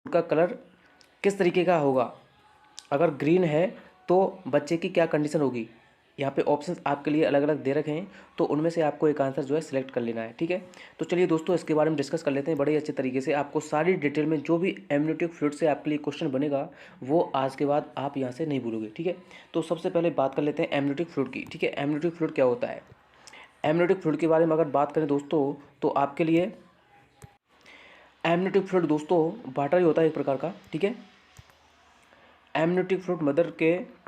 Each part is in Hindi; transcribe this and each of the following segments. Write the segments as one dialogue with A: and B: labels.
A: का कलर किस तरीके का होगा? अगर ग्रीन है तो बच्चे की क्या कंडीशन होगी? यहाँ पे ऑप्शंस आपके लिए अलग अलग दे रखे हैं, तो उनमें से आपको एक आंसर जो है सिलेक्ट कर लेना है। ठीक है, तो चलिए दोस्तों इसके बारे में डिस्कस कर लेते हैं बड़े अच्छे तरीके से। आपको सारी डिटेल में जो भी एमनियोटिक फ्लूइड से आपके लिए क्वेश्चन बनेगा वो आज के बाद आप यहाँ से नहीं भूलोगे। ठीक है, तो सबसे पहले बात कर लेते हैं एमनियोटिक फ्लूइड की। ठीक है, एमनियोटिक फ्लूइड क्या होता है? एमनियोटिक फ्लूइड के बारे में अगर बात करें दोस्तों, तो आपके लिए एमनियोटिक फ्लूइड दोस्तों वाटर ही होता है एक प्रकार का। ठीक है, एमनियोटिक फ्लूइड मदर के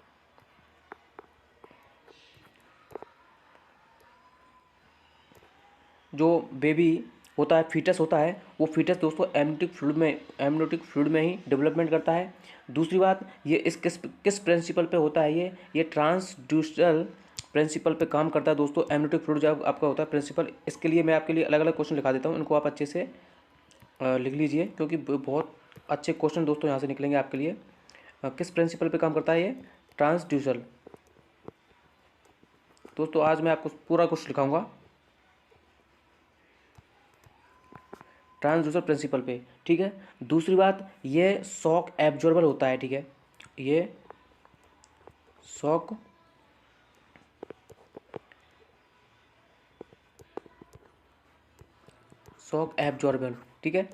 A: जो बेबी होता है, फीटस होता है, वो फीटस दोस्तों एमनियोटिक फ्लूइड में ही डेवलपमेंट करता है। दूसरी बात, ये इस किस प्रिंसिपल पे होता है? ये ट्रांसड्यूसरल प्रिंसिपल पे काम करता है दोस्तों। एमनियोटिक फ्लूइड जब आपका होता है प्रिंसिपल, इसके लिए मैं आपके लिए अलग अलग क्वेश्चन लिखा देता हूँ, इनको आप अच्छे से लिख लीजिए, क्योंकि बहुत अच्छे क्वेश्चन दोस्तों यहाँ से निकलेंगे आपके लिए। किस प्रिंसिपल पे काम करता है ये? ट्रांसड्यूसर। दोस्तों आज मैं आपको पूरा कुछ लिखाऊंगा ट्रांसड्यूसर प्रिंसिपल पे। ठीक है, दूसरी बात, ये शॉक एब्जॉर्बर होता है। ठीक है, ये शॉक एब्जॉर्बर। ठीक है,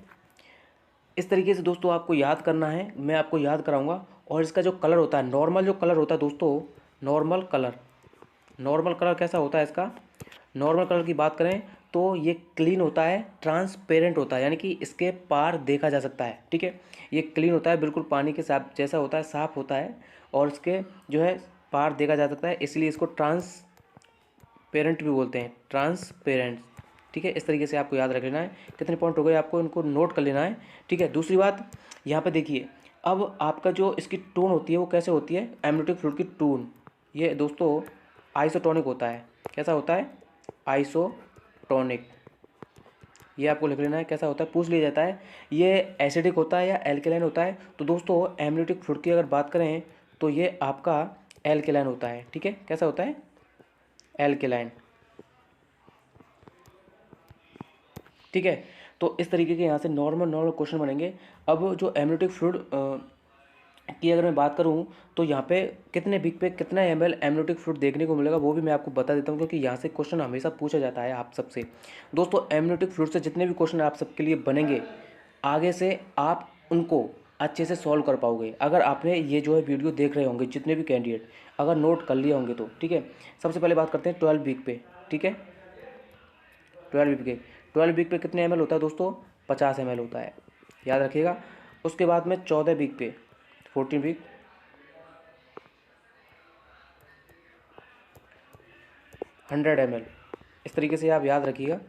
A: इस तरीके से दोस्तों आपको याद करना है, मैं आपको याद कराऊंगा। और इसका जो कलर होता है, नॉर्मल जो कलर होता है दोस्तों, नॉर्मल कलर कैसा होता है इसका? नॉर्मल कलर की बात करें तो ये क्लीन होता है, ट्रांसपेरेंट होता है, यानी कि इसके पार देखा जा सकता है। ठीक है, ये क्लीन होता है, बिल्कुल पानी के साफ जैसा होता है, साफ होता है, और इसके जो है पार देखा जा सकता है, इसलिए इसको ट्रांसपेरेंट भी बोलते हैं, ट्रांसपेरेंट। ठीक है, इस तरीके से आपको याद रख लेना है। कितने पॉइंट हो गए, आपको इनको नोट कर लेना है। ठीक है, दूसरी बात यहाँ पे देखिए, अब आपका जो इसकी टोन होती है वो कैसे होती है? एमनियोटिक फ्लूइड की टोन ये दोस्तों आइसोटोनिक होता है। कैसा होता है? आइसोटोनिक। ये आपको लिख लेना है, कैसा होता है, पूछ लिया जाता है। ये एसिडिक होता है या एल्केलाइन होता है? तो दोस्तों एमनियोटिक फ्लूइड की अगर बात करें तो ये आपका एल्केलाइन होता है। ठीक है, कैसा होता है? एल्केलाइन। ठीक है, तो इस तरीके के यहाँ से नॉर्मल क्वेश्चन बनेंगे। अब जो एमनियोटिक फ्लूइड की अगर मैं बात करूं तो यहाँ पे कितने वीक पे कितना ml एमनियोटिक फ्लूइड देखने को मिलेगा वो भी मैं आपको बता देता हूँ, क्योंकि यहाँ से क्वेश्चन हमेशा पूछा जाता है आप सबसे। दोस्तों एमनियोटिक फ्लूइड से जितने भी क्वेश्चन आप सबके लिए बनेंगे, आगे से आप उनको अच्छे से सॉल्व कर पाओगे अगर आपने ये जो है वीडियो देख रहे होंगे, जितने भी कैंडिडेट अगर नोट कर लिए होंगे तो। ठीक है, सबसे पहले बात करते हैं 12 वीक पे। ठीक है, 12 वीक पे कितने ml होता है दोस्तों? 50 ml होता है, याद रखिएगा। उसके बाद में 14 वीक पे, 14 वीक, 100 ml। इस तरीके से आप याद रखिएगा।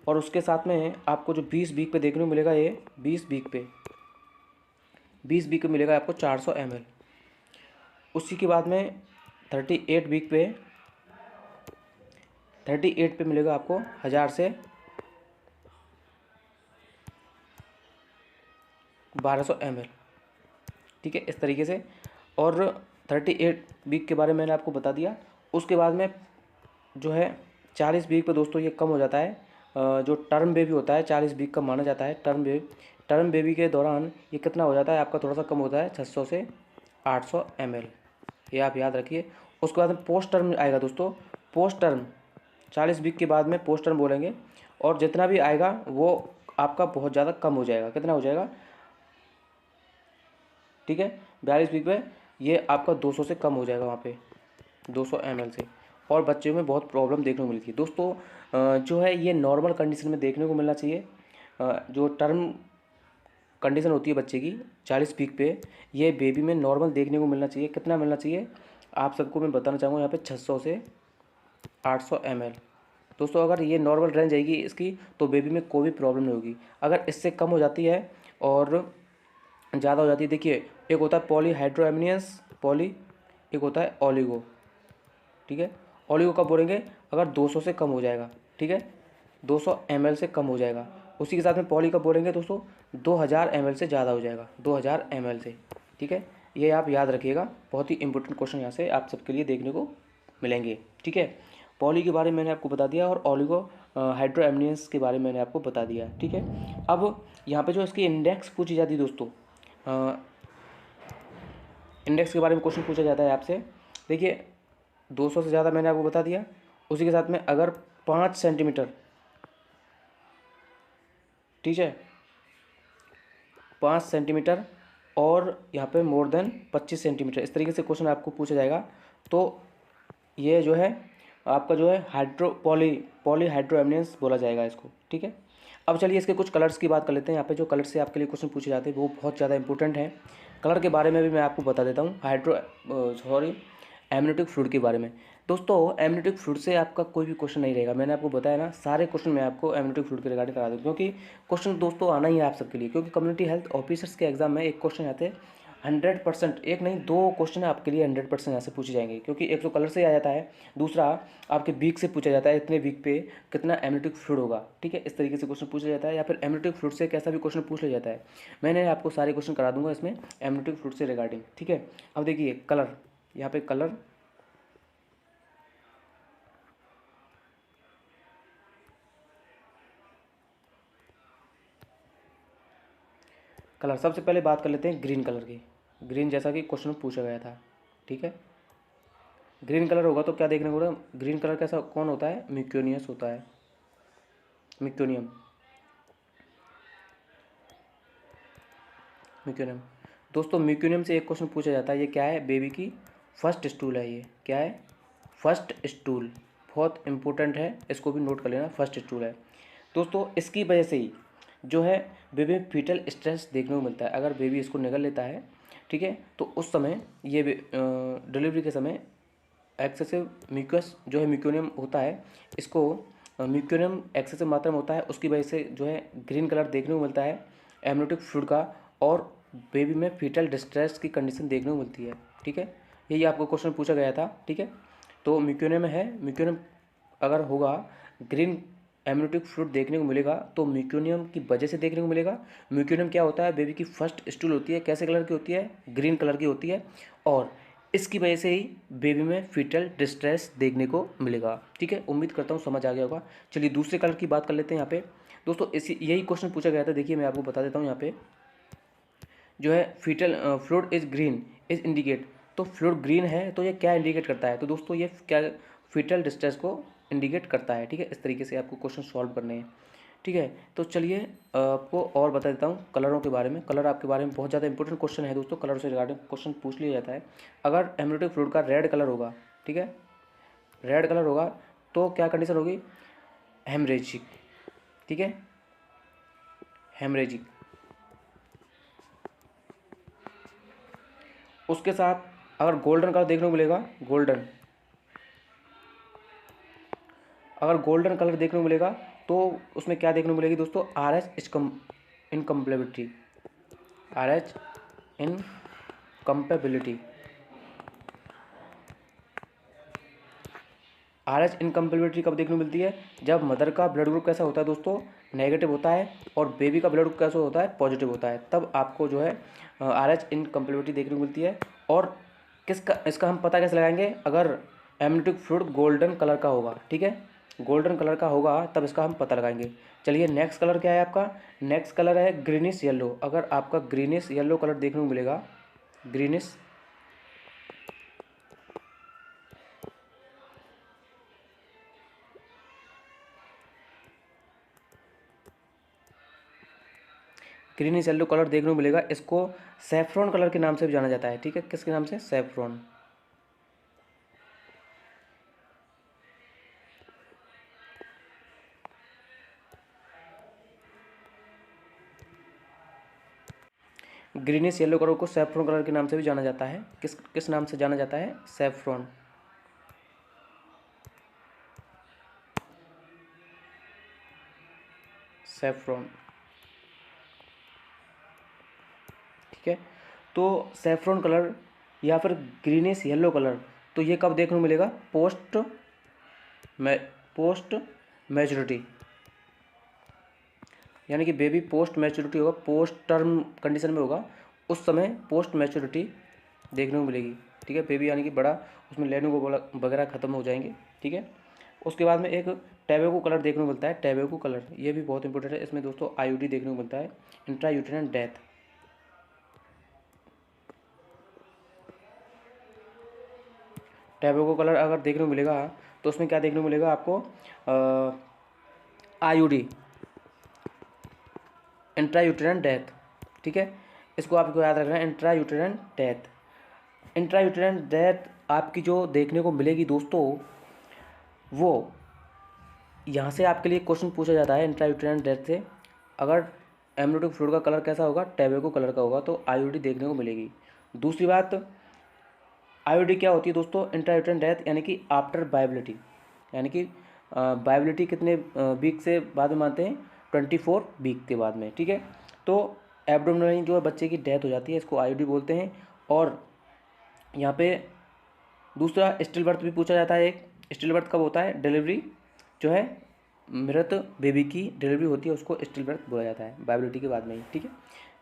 A: और उसके साथ में आपको जो 20 वीक पे देखने को मिलेगा, ये 20 वीक पे मिलेगा आपको 400 ml। उसी के बाद में 38 वीक पे, 38 पे मिलेगा आपको 1000 से 1200 ml। ठीक है, इस तरीके से। और 38 वीक के बारे में मैंने आपको बता दिया। उसके बाद में जो है 40 वीक पे दोस्तों ये कम हो जाता है। जो टर्म बेबी होता है 40 वीक का माना जाता है। टर्म बेबी के दौरान ये कितना हो जाता है आपका? थोड़ा सा कम होता है, 600 से 800 ml। ये आप याद रखिए। उसके बाद में पोस्ट टर्म आएगा दोस्तों। पोस्ट टर्म 40 वीक के बाद में पोस्ट टर्म बोलेंगे, और जितना भी आएगा वो आपका बहुत ज़्यादा कम हो जाएगा। कितना हो जाएगा? ठीक है, 42 वीक पे ये आपका 200 से कम हो जाएगा, वहाँ पे 200 ml से। और बच्चों में बहुत प्रॉब्लम देखने को मिलती है दोस्तों। जो है ये नॉर्मल कंडीशन में देखने को मिलना चाहिए। जो टर्म कंडीशन होती है बच्चे की 40 वीक पे, ये बेबी में नॉर्मल देखने को मिलना चाहिए। कितना मिलना चाहिए आप सबको मैं बताना चाहूँगा यहाँ पे? 600 से 800 ml। दोस्तों अगर ये नॉर्मल रेंज आएगी इसकी तो बेबी में कोई भी प्रॉब्लम नहीं होगी। अगर इससे कम हो जाती है और ज़्यादा हो जाती है, देखिए एक होता है पॉलीहाइड्रोएमनियस पॉली, एक होता है ओलिगो। ठीक है, ओलिगो कब बोलेंगे? अगर 200 से कम हो जाएगा। ठीक है, 200 ml से कम हो जाएगा। उसी के साथ में पॉली कब बोलेंगे दोस्तों? 2000 ml से ज़्यादा हो जाएगा, 2000 ml से। ठीक है, ये आप याद रखिएगा, बहुत ही इंपॉर्टेंट क्वेश्चन यहाँ से आप सबके लिए देखने को मिलेंगे। ठीक है, पॉली के बारे में मैंने आपको बता दिया और ओलिगो हाइड्रोएमनियस के बारे में मैंने आपको बता दिया। ठीक है, अब यहाँ पे जो इसकी इंडेक्स पूछी जाती है दोस्तों, इंडेक्स के बारे में क्वेश्चन पूछा जाता है आपसे। देखिए 200 से ज़्यादा मैंने आपको बता दिया। उसी के साथ में अगर 5 सेंटीमीटर, ठीक है, 5 सेंटीमीटर और यहाँ पे मोर देन 25 सेंटीमीटर, इस तरीके से क्वेश्चन आपको पूछा जाएगा। तो ये जो है आपका जो है पॉलीहाइड्रो एमिनेंस बोला जाएगा इसको, ठीक है। अब चलिए इसके कुछ कलर्स की बात कर लेते हैं। यहाँ पे जो कलर से आपके लिए क्वेश्चन पूछे जाते हैं वो बहुत ज़्यादा इंपॉर्टेंट है। कलर के बारे में भी मैं आपको बता देता हूँ, एमनियोटिक फ्लूइड के बारे में। दोस्तों एमनियोटिक फ्लूइड से आपका कोई भी क्वेश्चन नहीं रहेगा, मैंने आपको बताया ना, सारे क्वेश्चन मैं आपको एमनियोटिक फ्लूइड के रिगार्डिंग करा दूँ, क्योंकि क्वेश्चन दोस्तों आना ही है आप सबके लिए। क्योंकि कम्युनिटी हेल्थ ऑफिसर्स के एग्जाम में एक क्वेश्चन आते हैं 100%, एक नहीं 2 क्वेश्चन आपके लिए 100% यहाँ से पूछे जाएंगे। क्योंकि एक तो कलर से आ जाता है, दूसरा आपके वीक से पूछा जाता है, इतने वीक पे कितना एमनियोटिक फ्लूइड होगा, ठीक है, इस तरीके से क्वेश्चन पूछा जाता है। या फिर एमनियोटिक फ्लूइड से कैसा भी क्वेश्चन पूछ लिया जाता है। मैंने आपको सारे क्वेश्चन करा दूंगा इसमें एमनियोटिक फ्लूइड से रिगार्डिंग, ठीक है। अब देखिए कलर, यहाँ पे कलर, सबसे पहले बात कर लेते हैं ग्रीन कलर की। ग्रीन जैसा कि क्वेश्चन में पूछा गया था, ठीक है। ग्रीन कलर होगा तो क्या देखने को मिलेगा, ग्रीन कलर कैसा कौन होता है, म्यूकोनियस होता है, म्यूकोनियम, म्यूकोनियम। दोस्तों म्यूकोनियम से एक क्वेश्चन पूछा जाता है, ये क्या है, बेबी की फर्स्ट स्टूल है। ये क्या है, फर्स्ट स्टूल, बहुत इंपॉर्टेंट है, इसको भी नोट कर लेना, फर्स्ट स्टूल है। दोस्तों इसकी वजह से ही जो है बेबी में फीटल स्ट्रेस देखने को मिलता है। अगर बेबी इसको निगल लेता है, ठीक है, तो उस समय ये डिलीवरी के समय एक्सेसिव म्यूकस जो है म्यूकोनियम होता है, इसको म्यूकोनियम एक्सेसिव मात्रा में होता है, उसकी वजह से जो है ग्रीन कलर देखने को मिलता है एमनियोटिक फ्लूइड का, और बेबी में फीटल डिस्ट्रेस की कंडीशन देखने को मिलती है, ठीक है। यही आपको क्वेश्चन पूछा गया था, ठीक है। तो म्यूकोनियम है, म्यूकोनियम अगर होगा, ग्रीन एमनियोटिक फ्लूइड देखने को मिलेगा तो म्यूकोनियम की वजह से देखने को मिलेगा। म्यूकोनियम क्या होता है, बेबी की फर्स्ट स्टूल होती है, कैसे कलर की होती है, ग्रीन कलर की होती है, और इसकी वजह से ही बेबी में फीटल डिस्ट्रेस देखने को मिलेगा, ठीक है। उम्मीद करता हूँ समझ आ गया होगा। चलिए दूसरे कलर की बात कर लेते हैं। यहाँ पे दोस्तों इसी यही क्वेश्चन पूछा गया था। देखिए मैं आपको बता देता हूँ, यहाँ पे जो है fetal fluid is green is indicate, तो फ्लूइड ग्रीन है तो ये क्या इंडिकेट करता है, तो दोस्तों ये क्या फीटल डिस्ट्रेस को इंडिकेट करता है, ठीक है। इस तरीके से आपको क्वेश्चन सॉल्व करने हैं, ठीक है। तो चलिए आपको और बता देता हूँ कलरों के बारे में। कलर आपके बारे में बहुत ज़्यादा इंपॉर्टेंट क्वेश्चन है दोस्तों, कलर से रिगार्डिंग क्वेश्चन पूछ लिया जाता है। अगर एमनियोटिक फ्लूइड का रेड कलर होगा, ठीक है, रेड कलर होगा तो क्या कंडीशन होगी, हेमरेजिक, ठीक है, हेमरेजिक। उसके साथ अगर गोल्डन कलर देखने को मिलेगा, गोल्डन, अगर गोल्डन कलर देखने को मिलेगा तो उसमें क्या देखने को मिलेगी दोस्तों, R H incompatibility, R H incompatibility, R H incompatibility कब देखने को मिलती है, जब मदर का ब्लड ग्रुप कैसा होता है दोस्तों, नेगेटिव होता है, और बेबी का ब्लड ग्रुप कैसा होता है, पॉजिटिव होता है, तब आपको जो है आर एच इनकम्पेबिलिटी देखने को मिलती है। और किसका, इसका हम पता कैसे लगाएंगे, अगर एमनियोटिक फ्लूइड गोल्डन कलर का होगा, ठीक है, गोल्डन कलर का होगा तब इसका हम पता लगाएंगे। चलिए नेक्स्ट कलर क्या है आपका, नेक्स्ट कलर है ग्रीनिश येलो। अगर आपका ग्रीनिश येलो कलर देखने को मिलेगा, ग्रीनिश ग्रीनिश येलो कलर देखने को मिलेगा, इसको सैफ्रॉन कलर के नाम से भी जाना जाता है, ठीक है, किसके नाम से, सैफ्रॉन, ग्रीनिश येलो कलर को सैफ्रॉन कलर के नाम से भी जाना जाता है। किस किस नाम से जाना जाता है, सैफ्रॉन, सैफ्रॉन, ठीक है। तो सैफ्रॉन कलर या फिर ग्रीनिश येलो कलर, तो ये कब देखने को मिलेगा, पोस्ट मैच्योरिटी, यानी कि बेबी पोस्ट मैच्योरिटी होगा, पोस्ट टर्म कंडीशन में होगा, उस समय पोस्ट मैच्योरिटी देखने को मिलेगी, ठीक है। बेबी यानी कि बड़ा, उसमें लेने को वगैरह खत्म हो जाएंगे, ठीक है। उसके बाद में एक टैबेको कलर देखने को मिलता है, टैबेको कलर, ये भी बहुत इंपॉर्टेंट है। इसमें दोस्तों आईयूडी देखने को मिलता है, इंट्रा यूटेरिन डेथ, टैबेको कलर अगर देखने को मिलेगा तो उसमें क्या देखने को मिलेगा आपको, आईयूडी, इंट्रायूटेरन डेथ। ठीक है, इसको आपको याद रखना है, इंट्रायूटेरन डेथ। इंट्रायूटेरन डेथ आपकी जो देखने को मिलेगी दोस्तों, वो यहाँ से आपके लिए क्वेश्चन पूछा जाता है इंट्रायूटेरन डेथ से। अगर एमनियोटिक फ्लूइड का कलर कैसा होगा, टैबेको कलर का होगा, तो आईयूडी देखने को मिलेगी। दूसरी बात, आईयूडी क्या होती है दोस्तों, इंट्रायूटेरन डेथ यानी कि आफ्टर वायबिलिटी, यानी कि वायबिलिटी कितने वीक से बाद में मानते हैं, 24 वीक के बाद में। ठीक है, तो एब्डोमिनली जो है बच्चे की डेथ हो जाती है, इसको आईयूडी बोलते हैं। और यहाँ पे दूसरा स्टिल बर्थ भी पूछा जाता है। एक स्टिल बर्थ कब होता है, डिलीवरी जो है मृत बेबी की डिलीवरी होती है, उसको स्टिल बर्थ बोला जाता है वायबिलिटी के बाद में ही। ठीक है,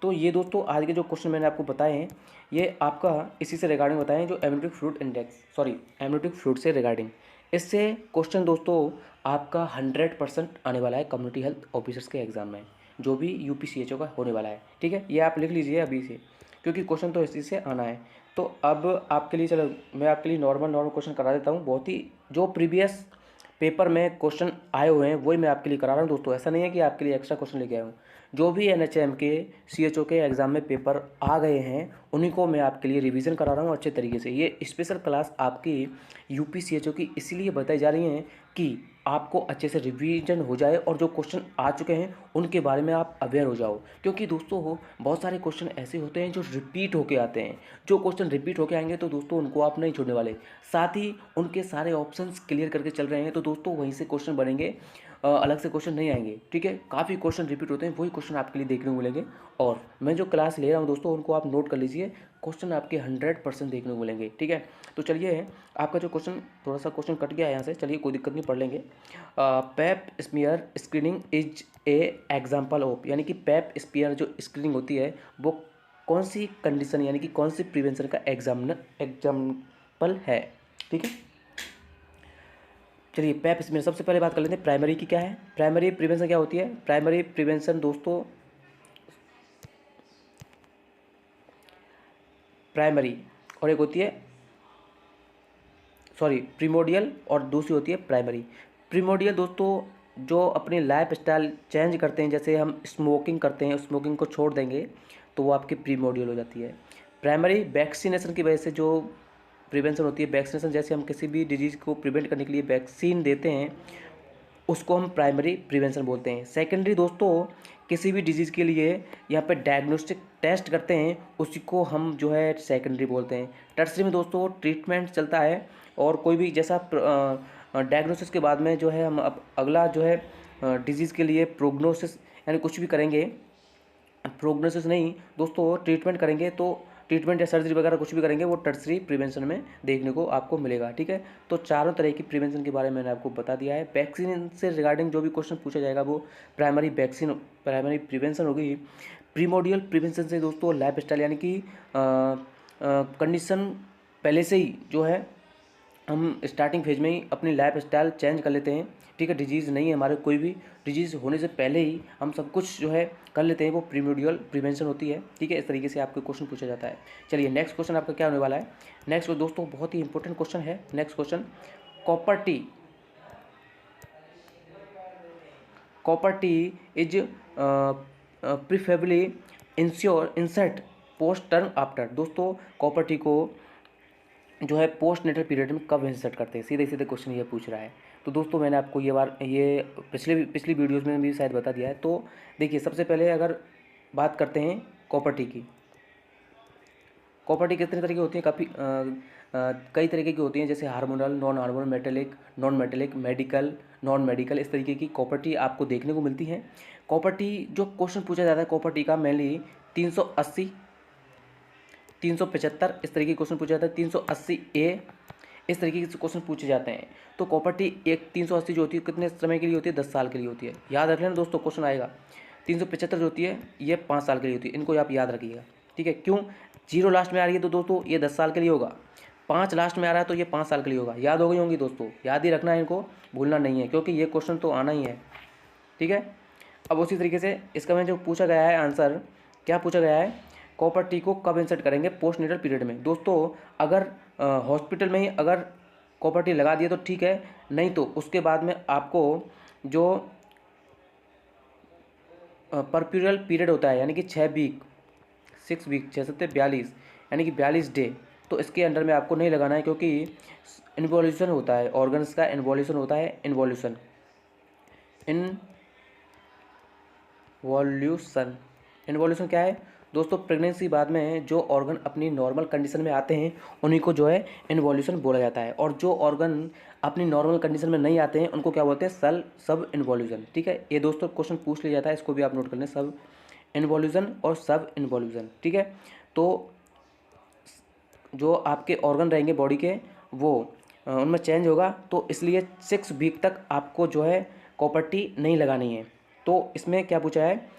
A: तो ये दोस्तों आज के जो क्वेश्चन मैंने आपको बताए हैं, ये आपका इसी से रिगार्डिंग बताए हैं, जो amniotic fluid index, sorry amniotic fluid से रिगार्डिंग। इससे क्वेश्चन दोस्तों आपका 100% आने वाला है कम्युनिटी हेल्थ ऑफिसर्स के एग्जाम में, जो भी यूपीसीएचओ का होने वाला है। ठीक है, ये आप लिख लीजिए अभी से, क्योंकि क्वेश्चन तो इसी से आना है। तो अब आपके लिए चलो मैं आपके लिए नॉर्मल क्वेश्चन करा देता हूँ। बहुत ही जो प्रीवियस पेपर में क्वेश्चन आए हुए हैं वही मैं आपके लिए करा रहा हूँ दोस्तों। ऐसा नहीं है कि आपके लिए एक्स्ट्रा क्वेश्चन लेके आया हूँ। जो भी एनएचएम के सीएचओ के एग्ज़ाम में पेपर आ गए हैं उन्हीं को मैं आपके लिए रिवीजन करा रहा हूँ अच्छे तरीके से। ये स्पेशल क्लास आपकी यूपी सीएचओ की इसीलिए बताई जा रही हैं कि आपको अच्छे से रिवीजन हो जाए और जो क्वेश्चन आ चुके हैं उनके बारे में आप अवेयर हो जाओ। क्योंकि दोस्तों बहुत सारे क्वेश्चन ऐसे होते हैं जो रिपीट होके आते हैं। जो क्वेश्चन रिपीट होके आएंगे तो दोस्तों उनको आप नहीं छोड़ने वाले। साथ ही उनके सारे ऑप्शंस क्लियर करके चल रहे हैं, तो दोस्तों वहीं से क्वेश्चन बनेंगे, अलग से क्वेश्चन नहीं आएंगे। ठीक है, काफ़ी क्वेश्चन रिपीट होते हैं, वही क्वेश्चन आपके लिए देखने को मिलेंगे। और मैं जो क्लास ले रहा हूँ दोस्तों उनको आप नोट कर लीजिए, क्वेश्चन आपके 100% देखने को मिलेंगे। ठीक है, तो चलिए आपका जो क्वेश्चन, थोड़ा सा क्वेश्चन कट गया है यहाँ से, चलिए कोई दिक्कत नहीं, पढ़ लेंगे। Pap smear screening is a example of, यानी कि पैप स्मीयर जो स्क्रीनिंग होती है वो कौन सी कंडीशन यानी कि कौन सी प्रिवेंशन का एग्जाम्पल है। ठीक है, चलिए पैप स्मीयर सबसे पहले बात कर लेते हैं प्राइमरी की क्या है। प्राइमरी प्रिवेंशन क्या होती है, प्राइमरी प्रिवेंशन दोस्तों, प्राइमरी और एक होती है प्रीमोडियल और दूसरी होती है प्राइमरी। प्रीमोडियल दोस्तों जो अपनी लाइफ स्टाइल चेंज करते हैं, जैसे हम स्मोकिंग करते हैं, स्मोकिंग को छोड़ देंगे तो वो आपकी प्रीमोडियल हो जाती है। प्राइमरी वैक्सीनेशन की वजह से जो प्रिवेंशन होती है, वैक्सीनेशन जैसे हम किसी भी डिजीज़ को प्रिवेंट करने के लिए वैक्सीन देते हैं उसको हम प्राइमरी प्रिवेंशन बोलते हैं। सेकेंडरी दोस्तों किसी भी डिजीज़ के लिए यहाँ पे डायग्नोस्टिक टेस्ट करते हैं उसी को हम जो है सेकेंडरी बोलते हैं। टर्सरी में दोस्तों ट्रीटमेंट चलता है और कोई भी जैसा डायग्नोसिस के बाद में जो है हम अब अगला जो है डिजीज़ के लिए प्रोग्नोसिस यानी कुछ भी करेंगे, प्रोग्नोसिस नहीं दोस्तों, ट्रीटमेंट करेंगे, तो ट्रीटमेंट या सर्जरी वगैरह कुछ भी करेंगे वो टर्सरी प्रिवेंशन में देखने को आपको मिलेगा। ठीक है, तो चारों तरह की प्रिवेंशन के बारे में मैंने आपको बता दिया है। वैक्सीन से रिगार्डिंग जो भी क्वेश्चन पूछा जाएगा वो प्राइमरी प्रिवेंशन होगी। प्रीमोडियल प्रिवेंशन से दोस्तों लाइफ स्टाइल यानी कि कंडीशन पहले से ही जो है हम स्टार्टिंग फेज में ही अपनी लाइफ स्टाइल चेंज कर लेते हैं। ठीक है, डिजीज़ नहीं है हमारे, कोई भी डिजीज़ होने से पहले ही हम सब कुछ जो है कर लेते हैं, वो प्रीमोडियल प्रिवेंशन होती है। ठीक है, इस तरीके से आपको क्वेश्चन पूछा जाता है। चलिए नेक्स्ट क्वेश्चन आपका क्या होने वाला है। नेक्स्ट दोस्तों बहुत ही इंपॉर्टेंट क्वेश्चन है। Next question, copper T is preferably insert post term after. दोस्तों कॉपर टी को जो है पोस्ट नेटल पीरियड में कब इंसर्ट करते हैं, सीधे सीधे क्वेश्चन ये पूछ रहा है। तो दोस्तों मैंने आपको ये पिछली वीडियोज़ में भी शायद बता दिया है। तो देखिए सबसे पहले अगर बात करते हैं कॉपर टी की, कॉपर टी कितने तरह की होती है, काफ़ी कई तरीके की होती हैं, जैसे hormonal, non hormonal, metallic, non metallic, medical, non medical, इस तरीके की कॉपर टी आपको देखने को मिलती है। कॉपर टी जो क्वेश्चन पूछा जाता है कॉपर टी का मेनली 380, 375 इस तरीके के क्वेश्चन पूछा जाता है, 380A इस तरीके के क्वेश्चन पूछे जाते हैं। तो कॉपर टी एक 380 जो होती है कितने समय के लिए होती है, 10 साल के लिए होती है। याद रख लेना दोस्तों, क्वेश्चन आएगा। 375 जो होती है ये 5 साल के लिए होती है, इनको आप याद रखिएगा। ठीक है, क्यों 0 लास्ट में आ रही है तो दोस्तों ये 10 साल के लिए होगा, 5 लास्ट में आ रहा है तो ये 5 साल के लिए होगा। याद हो गई होंगी दोस्तों, याद ही रखना है, इनको भूलना नहीं है, क्योंकि ये क्वेश्चन तो आना ही है। ठीक है, अब उसी तरीके से इसका में जो पूछा गया है आंसर, क्या पूछा गया है, कॉपर टी को कब इंसर्ट करेंगे पोस्ट नेटल पीरियड में। दोस्तों अगर हॉस्पिटल में ही अगर कॉपर टी लगा दिया तो ठीक है, नहीं तो उसके बाद में आपको जो परप्यूरल पीरियड होता है, यानी कि 6 वीक 6 वीक 6 7 42, यानी कि 42 डे, तो इसके अंडर में आपको नहीं लगाना है, क्योंकि इन्वोल्यूशन होता है, ऑर्गन्स का इन्वोल्यूशन होता है। इन्वोल्यूशन इन्वोल्यूशन इन्वोल्यूशन क्या है दोस्तों? प्रेगनेंसी बाद में जो ऑर्गन अपनी नॉर्मल कंडीशन में आते हैं उन्हीं को जो है इन्वोल्यूशन बोला जाता है, और जो ऑर्गन अपनी नॉर्मल कंडीशन में नहीं आते हैं उनको क्या बोलते हैं? सब इन्वोल्यूशन। ठीक है, ये दोस्तों क्वेश्चन पूछ लिया जाता है, इसको भी आप नोट कर लें, सब इन्वोल्यूशन और सब इन्वोल्यूशन। ठीक है, तो जो आपके ऑर्गन रहेंगे बॉडी के वो उनमें चेंज होगा, तो इसलिए 6 वीक तक आपको जो है कॉपर टी नहीं लगानी है। तो इसमें क्या पूछा है?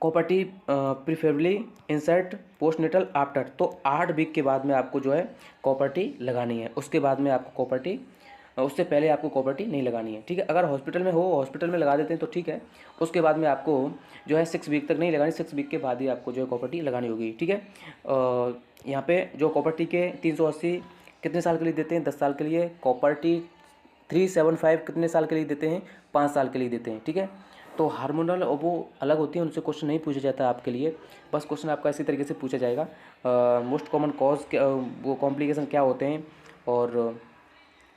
A: Copper T preferably insert postnatal after, तो 8 वीक के बाद में आपको जो है कॉपर टी लगानी है, उसके बाद में आपको कॉपर टी, उससे पहले आपको कॉपर टी नहीं लगानी है। ठीक है, अगर हॉस्पिटल में हो, हॉस्पिटल में लगा देते हैं तो ठीक है, उसके बाद में आपको जो है 6 वीक तक नहीं लगानी, 6 वीक के बाद ही आपको जो है कॉपर टी लगानी होगी। ठीक है, यहाँ पे जो कॉपर टी के 380 कितने साल के लिए देते हैं? 10 साल के लिए। कॉपर टी 375 कितने साल के लिए देते हैं? 5 साल के लिए देते हैं। ठीक है, तो हार्मोनल और वो अलग होती है, उनसे क्वेश्चन नहीं पूछा जाता आपके लिए, बस क्वेश्चन आपका इसी तरीके से पूछा जाएगा। मोस्ट कॉमन कॉज क्या, वो कॉम्प्लिकेशन क्या होते हैं और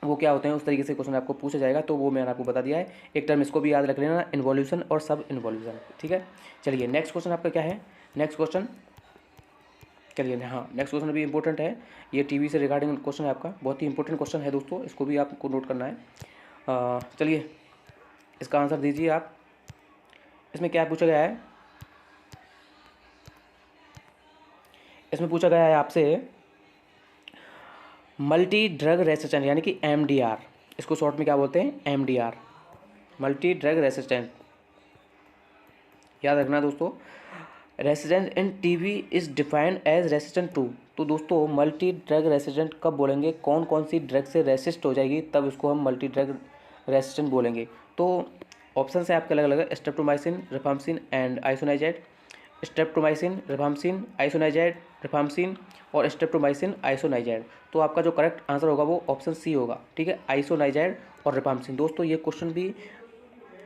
A: वो क्या होते हैं, उस तरीके से क्वेश्चन आपको पूछा जाएगा, तो वो मैंने आपको बता दिया है। एक टर्म इसको भी याद रख लेना, इन्वोल्यूशन और सब इन्वोल्यूशन। ठीक है, चलिए नेक्स्ट क्वेश्चन आपका क्या है? नेक्स्ट क्वेश्चन, चलिए हाँ, नेक्स्ट क्वेश्चन भी इंपॉर्टेंट है, ये टीबी से रिगार्डिंग क्वेश्चन है आपका, बहुत ही इंपॉर्टेंट क्वेश्चन है दोस्तों, इसको भी आपको नोट करना है। चलिए इसका आंसर दीजिए आप। इसमें क्या पूछा गया है? इसमें पूछा गया है आपसे मल्टी ड्रग रेसिस्टेंट, यानी कि MDR, इसको शॉर्ट में क्या बोलते हैं? MDR, multi drug resistant. याद रखना दोस्तों, resistant in TB is defined as resistant to. तो दोस्तों मल्टी ड्रग रेसिस्टेंट कब बोलेंगे? कौन कौन सी ड्रग से रेसिस्ट हो जाएगी, तब इसको हम मल्टी ड्रग रेसिस्टेंट बोलेंगे। तो ऑप्शन है आपके अलग अलग, streptomycin, rifampicin and isoniazid. Streptomycin, rifampicin, isoniazid, rifampicin और स्ट्रेप्टोमाइसिन, आइसोनाइजाइड। तो आपका जो करेक्ट आंसर होगा वो ऑप्शन सी होगा। ठीक है, आइसोनाइजाइड और रिफाम्पिसिन। दोस्तों ये क्वेश्चन भी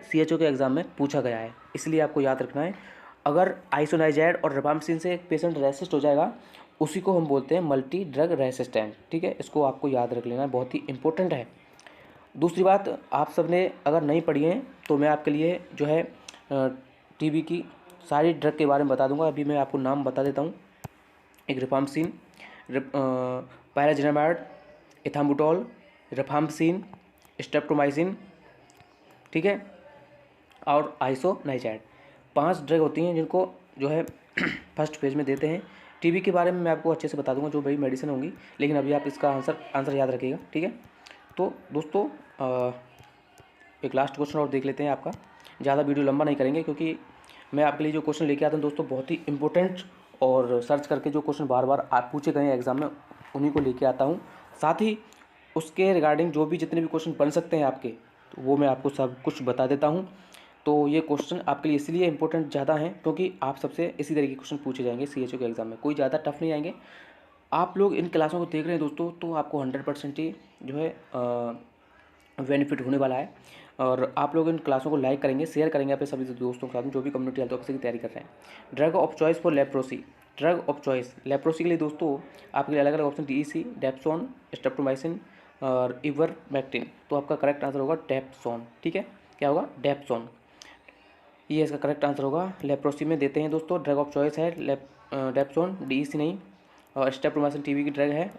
A: CHO के एग्जाम में पूछा गया है, इसलिए आपको याद रखना है। अगर आइसोनाइजाइड और रिफाम्पिसिन से एक पेशेंट रेसिस्ट हो जाएगा, उसी को हम बोलते हैं मल्टी ड्रग रेसिस्टेंट। ठीक है, इसको आपको याद रख लेना है, बहुत ही इंपॉर्टेंट है। दूसरी बात, आप सब ने अगर नहीं पढ़ी है तो मैं आपके लिए जो है टीबी की सारी ड्रग के बारे में बता दूंगा। अभी मैं आपको नाम बता देता हूँ। एक रिफाम्पिसिन, पैराजिनामाइड, इथाम्बुटोल, रिफाम्पिसिन, स्ट्रेप्टोमाइसिन, ठीक है, और आइसोनाइजाइड। 5 ड्रग होती हैं जिनको जो है फर्स्ट फेज में देते हैं। टीबी के बारे में मैं आपको अच्छे से बता दूंगा, जो बड़ी मेडिसिन होंगी, लेकिन अभी आप इसका आंसर याद रखिएगा। ठीक है, तो दोस्तों एक लास्ट क्वेश्चन और देख लेते हैं आपका, ज़्यादा वीडियो लंबा नहीं करेंगे, क्योंकि मैं आपके लिए जो क्वेश्चन लेके आता हूँ दोस्तों बहुत ही इंपॉर्टेंट, और सर्च करके जो क्वेश्चन बार बार आप पूछे गए हैं एग्जाम में उन्हीं को लेके आता हूँ। साथ ही उसके रिगार्डिंग जो भी जितने भी क्वेश्चन बन सकते हैं आपके, तो वो मैं आपको सब कुछ बता देता हूँ। तो ये क्वेश्चन आपके लिए इसलिए इंपॉर्टेंट ज़्यादा हैं क्योंकि आप सबसे इसी तरीके के क्वेश्चन पूछे जाएंगे CHO के एग्जाम में, कोई ज़्यादा टफ नहीं आएंगे। आप लोग इन क्लासों को देख रहे हैं दोस्तों, तो आपको 100% ही जो है बेनिफिट होने वाला है। और आप लोग इन क्लासों को लाइक करेंगे, शेयर करेंगे अपने सभी दोस्तों के साथ में जो भी कम्युनिटी हेल्थ ऑफिसर की तैयारी कर रहे हैं। Drug of choice for leprosy, drug of choice leprosy के लिए दोस्तों आपके लिए अलग अलग ऑप्शन DEC, डेप्सोन, स्ट्रेप्टोमाइसिन और इवरमेक्टिन। तो आपका करेक्ट आंसर होगा डेप्सोन। ठीक है, क्या होगा? डेप्सोन, ये इसका करेक्ट आंसर होगा। लेप्रोसी में देते हैं दोस्तों, ड्रग ऑफ चॉइस है डेप्सोन, DEC नहीं, और स्ट्रेप्टोमाइसिन टीबी की ड्रग है,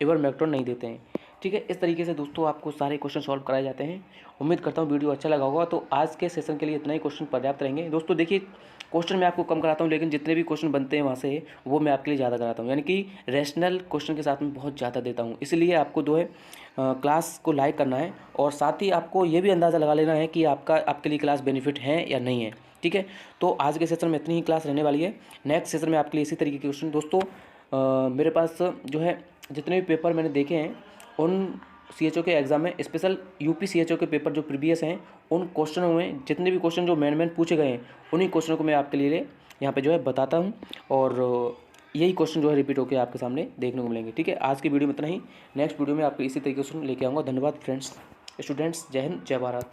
A: इवरमेक्टिन नहीं देते हैं। ठीक है, इस तरीके से दोस्तों आपको सारे क्वेश्चन सॉल्व कराए जाते हैं। उम्मीद करता हूँ वीडियो अच्छा लगा होगा। तो आज के सेशन के लिए इतना ही क्वेश्चन पर्याप्त रहेंगे दोस्तों। देखिए क्वेश्चन मैं आपको कम कराता हूँ, लेकिन जितने भी क्वेश्चन बनते हैं वहाँ से वो मैं आपके लिए ज़्यादा कराता हूँ, यानी कि रैशनल क्वेश्चन के साथ में बहुत ज़्यादा देता हूँ। इसलिए आपको जो है क्लास को लाइक करना है, और साथ ही आपको ये भी अंदाज़ा लगा लेना है कि आपके लिए क्लास बेनिफिट है या नहीं है। ठीक है, तो आज के सेशन में इतनी ही क्लास रहने वाली है। नेक्स्ट सेशन में आपके लिए इसी तरीके के क्वेश्चन दोस्तों मेरे पास जो है जितने भी पेपर मैंने देखे हैं उन CHO के एग्ज़ाम में, स्पेशल UP CHO के पेपर जो प्रीवियस हैं, उन क्वेश्चनों में जितने भी क्वेश्चन जो मेन पूछे गए हैं उन्हीं क्वेश्चनों को मैं आपके लिए यहाँ पे जो है बताता हूँ। और यही क्वेश्चन जो है रिपीट होकर आपके सामने देखने को मिलेंगे। ठीक है, आज की वीडियो में इतना ही। नेक्स्ट वीडियो में आपको इसी तरीके से लेके आऊँगा। धन्यवाद फ्रेंड्स, स्टूडेंट्स। जय हिंद, जय भारत।